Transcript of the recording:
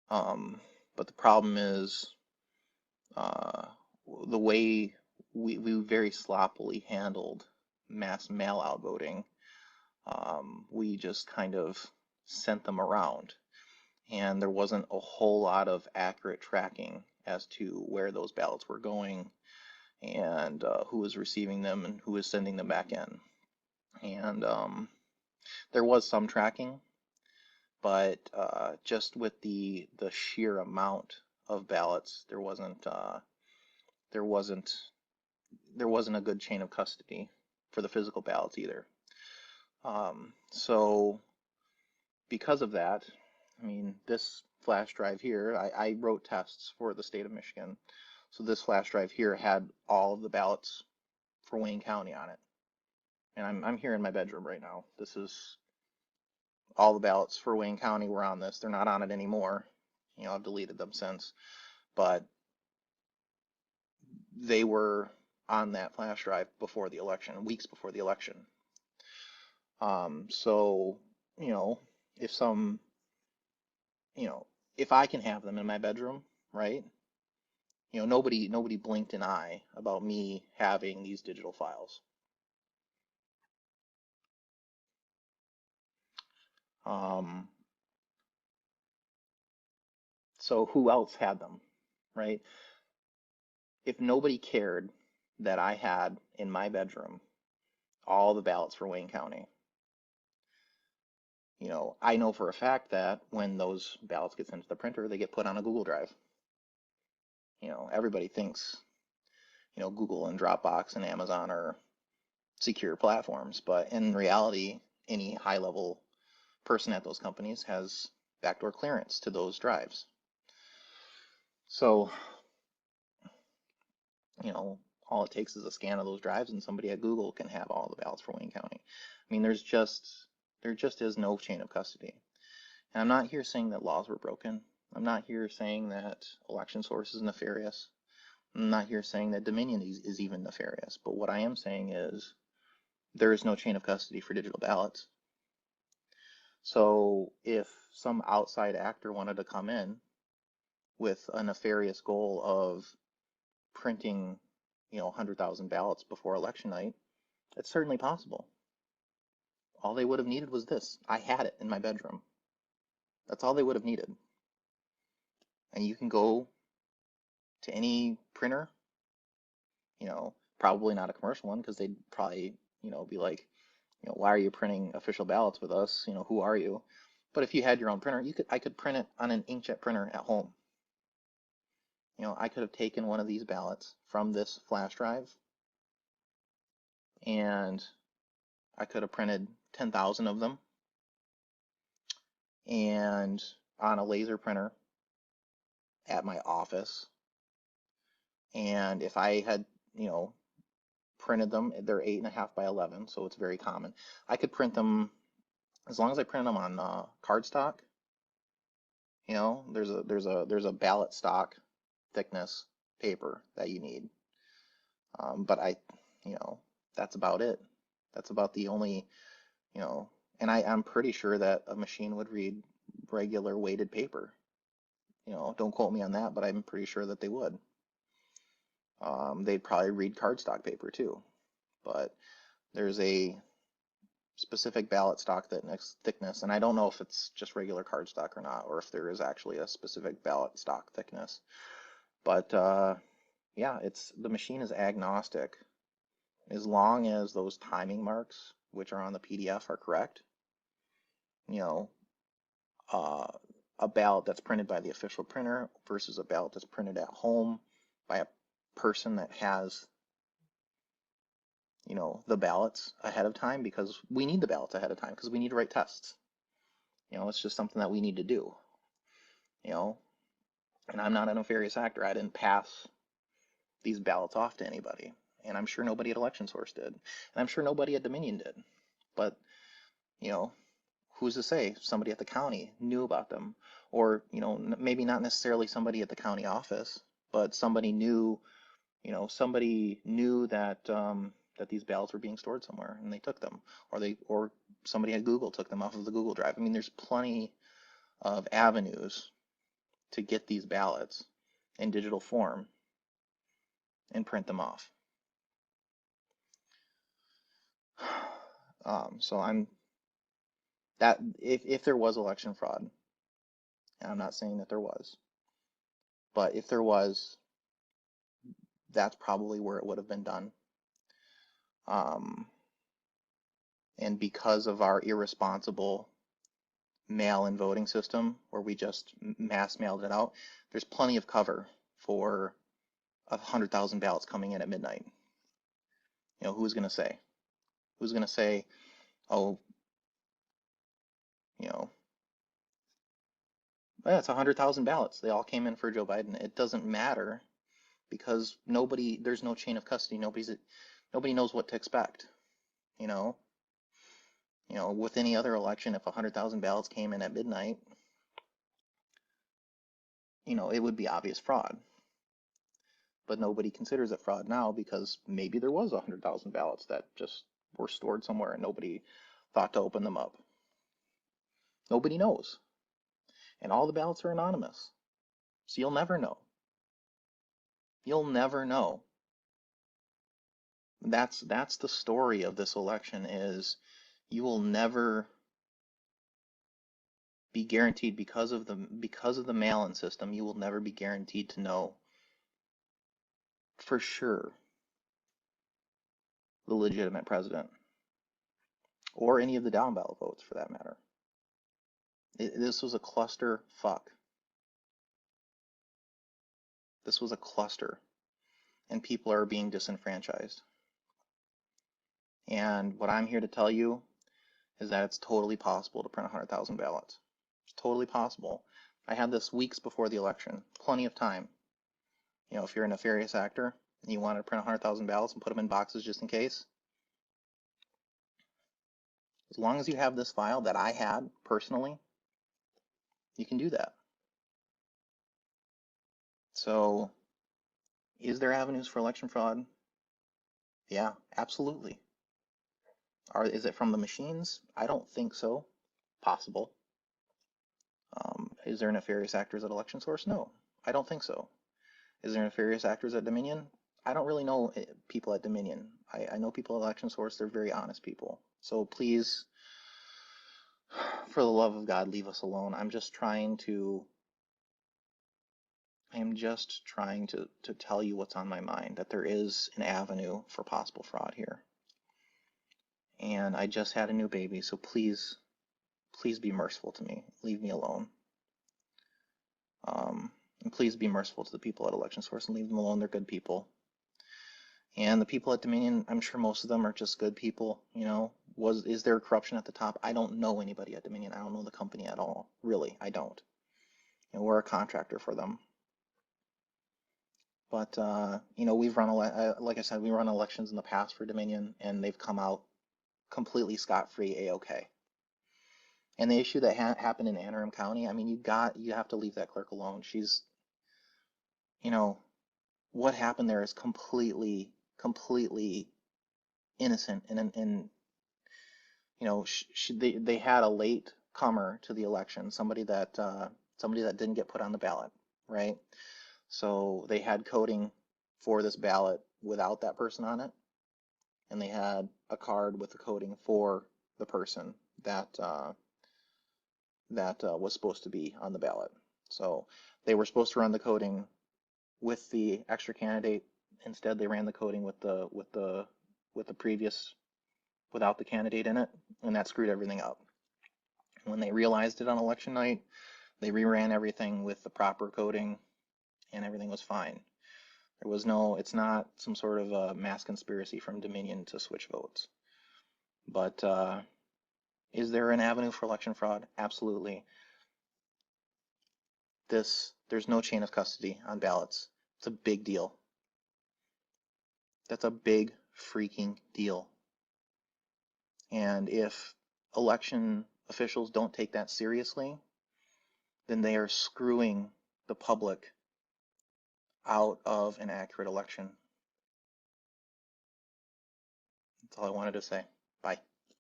But the problem is the way we very sloppily handled mass mail-out voting. We just kind of sent them around, and there wasn't a whole lot of accurate tracking as to where those ballots were going and who was receiving them and who was sending them back in. And there was some tracking, but just with the sheer amount of ballots, there wasn't there wasn't a good chain of custody for the physical ballots either. So because of that, I mean, this flash drive here, I wrote tests for the state of Michigan. So this flash drive here had all of the ballots for Wayne County on it. And I'm here in my bedroom right now. This is all the ballots for Wayne County were on this. They're not on it anymore. You know, I've deleted them since. But they were on that flash drive before the election, weeks before the election. So, you know, if some, you know, if I can have them in my bedroom, right? You know, nobody blinked an eye about me having these digital files. So who else had them, right? If nobody cared that I had in my bedroom all the ballots for Wayne County, you know, I know for a fact that when those ballots get sent to the printer, they get put on a Google Drive. You know, everybody thinks, you know, Google and Dropbox and Amazon are secure platforms, but in reality, any high-level person at those companies has backdoor clearance to those drives. So, you know, all it takes is a scan of those drives and somebody at Google can have all the ballots for Wayne County. I mean, there just is no chain of custody. And I'm not here saying that laws were broken. I'm not here saying that election source is nefarious. I'm not here saying that Dominion is even nefarious. But what I am saying is there is no chain of custody for digital ballots. So if some outside actor wanted to come in with a nefarious goal of printing, you know, 100,000 ballots before election night, it's certainly possible. All they would have needed was this. I had it in my bedroom. That's all they would have needed. And you can go to any printer, you know, probably not a commercial one because they'd probably, you know, be like, you know, why are you printing official ballots with us? You know, who are you? But if you had your own printer, I could print it on an inkjet printer at home. You know, I could have taken one of these ballots from this flash drive and I could have printed 10,000 of them and on a laser printer at my office. And if I had, you know, printed them, they're 8.5 by 11, so it's very common. I could print them as long as I print them on cardstock. You know, there's a ballot stock thickness paper that you need. But you know, that's about it. That's about the only, you know, and I'm pretty sure that a machine would read regular weighted paper. You know, don't quote me on that, but I'm pretty sure that they would. They'd probably read cardstock paper too, but there's a specific ballot stock thickness, and I don't know if it's just regular cardstock or not, or if there is actually a specific ballot stock thickness. But yeah, the machine is agnostic as long as those timing marks, which are on the PDF, are correct. You know, a ballot that's printed by the official printer versus a ballot that's printed at home by a person that has, you know, the ballots ahead of time, because we need the ballots ahead of time because we need to write tests. You know, it's just something that we need to do. You know, and I'm not a nefarious actor. I didn't pass these ballots off to anybody. And I'm sure nobody at Election Source did. And I'm sure nobody at Dominion did. But, you know, who's to say somebody at the county knew about them? Or, you know, maybe not necessarily somebody at the county office, but somebody knew, you know, somebody knew that that these ballots were being stored somewhere and they took them. Or somebody at Google took them off of the Google Drive. I mean, there's plenty of avenues to get these ballots in digital form and print them off. So if there was election fraud, and I'm not saying that there was, but if there was, that's probably where it would have been done. And because of our irresponsible mail-in voting system, where we just mass mailed it out, there's plenty of cover for 100,000 ballots coming in at midnight. You know, who's going to say? Who's going to say, oh, you know, it's 100,000 ballots. They all came in for Joe Biden. It doesn't matter because there's no chain of custody. Nobody knows what to expect. You know, with any other election, if 100,000 ballots came in at midnight, it would be obvious fraud. But nobody considers it fraud now because maybe there was 100,000 ballots that just were stored somewhere and nobody thought to open them up. Nobody knows. And all the ballots are anonymous. So you'll never know. You'll never know. That's the story of this election, is you will never be guaranteed, because of the mail-in system, you will never be guaranteed to know for sure the legitimate president, or any of the down ballot votes for that matter. This was a cluster fuck. This was a cluster, and people are being disenfranchised. And what I'm here to tell you is that it's totally possible to print 100,000 ballots. It's totally possible. I had this weeks before the election, plenty of time. If you're a nefarious actor and you want to print 100,000 ballots and put them in boxes just in case, as long as you have this file that I had personally, you can do that. So, is there avenues for election fraud? Yeah, absolutely. Is it from the machines? I don't think so. Possible. Is there nefarious actors at Election Source? No, I don't think so. Is there nefarious actors at Dominion? I don't really know people at Dominion. I know people at Election Source. They're very honest people. So please, for the love of God, leave us alone. I am just trying to tell you what's on my mind, that there is an avenue for possible fraud here. And I just had a new baby, so please be merciful to me. Leave me alone. And please be merciful to the people at Election Source and leave them alone. They're good people. And the people at Dominion, I'm sure most of them are just good people. Is there corruption at the top? I don't know anybody at Dominion. I don't know the company at all. Really, I don't. We're a contractor for them. But, we've run, like I said, we run elections in the past for Dominion, and they've come out completely scot-free, A-OK. And the issue that happened in Anne Arundel County, I mean, you have to leave that clerk alone. She's, what happened there is completely innocent. And they had a late comer to the election, somebody that didn't get put on the ballot, right? So they had coding for this ballot without that person on it, and they had a card with the coding for the person that was supposed to be on the ballot. So they were supposed to run the coding with the extra candidate. Instead, they ran the coding with the previous, without the candidate in it, and that screwed everything up. When they realized it on election night, they reran everything with the proper coding, and everything was fine. It's not some sort of a mass conspiracy from Dominion to switch votes. But is there an avenue for election fraud? Absolutely. There's no chain of custody on ballots. It's a big deal. That's a big freaking deal. And if election officials don't take that seriously, then they are screwing the public out of an accurate election. That's all I wanted to say.